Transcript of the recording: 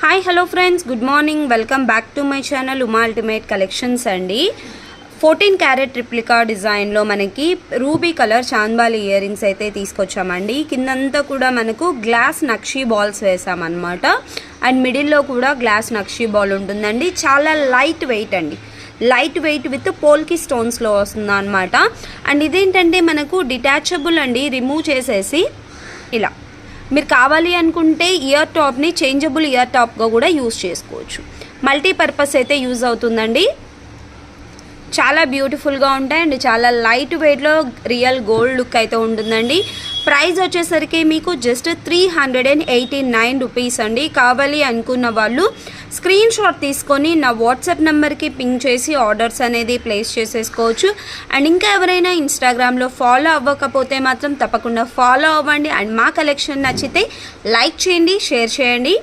Hi hello friends, good morning. Welcome back to my channel Uma ultimate collections అండి. 14 carrot ట్రిప్లికా డిజైన్లో మనకి ruby colour chandbali ear rings అయితే తీసుకొచ్చామండి. కిందంతా కూడా మనకు గ్లాస్ నక్షీ బాల్స్ వేసామన్నమాట. అండ్ మిడిల్లో కూడా గ్లాస్ నక్షీ బాల్ ఉంటుందండి. చాలా లైట్ వెయిట్ అండి, లైట్ వెయిట్ విత్ పోల్కి స్టోన్స్లో వస్తుంది అనమాట. అండ్ ఇదేంటంటే మనకు డిటాచబుల్ అండి, రిమూవ్ చేసేసి ఇలా మీరు కావాలి అనుకుంటే ఇయర్ టాప్ని చేంజబుల్ ఇయర్ టాప్గా కూడా యూజ్ చేసుకోవచ్చు. మల్టీపర్పస్ అయితే యూజ్ అవుతుందండి. చాలా బ్యూటిఫుల్గా ఉంటాయి అండ్ చాలా లైట్ వెయిట్లో రియల్ గోల్డ్ లుక్ అయితే ఉంటుందండి. ప్రైస్ వచ్చేసరికి మీకు జస్ట్ 389 రూపీస్ అండి. కావాలి అనుకున్న వాళ్ళు స్క్రీన్ షాట్ తీసుకొని నా వాట్సాప్ నెంబర్కి పింక్ చేసి ఆర్డర్స్ అనేది ప్లేస్ చేసేసుకోవచ్చు. అండ్ ఇంకా ఎవరైనా ఇన్స్టాగ్రామ్లో ఫాలో అవ్వకపోతే మాత్రం తప్పకుండా ఫాలో అవ్వండి. అండ్ మా కలెక్షన్ నచ్చితే లైక్ చేయండి, షేర్ చేయండి.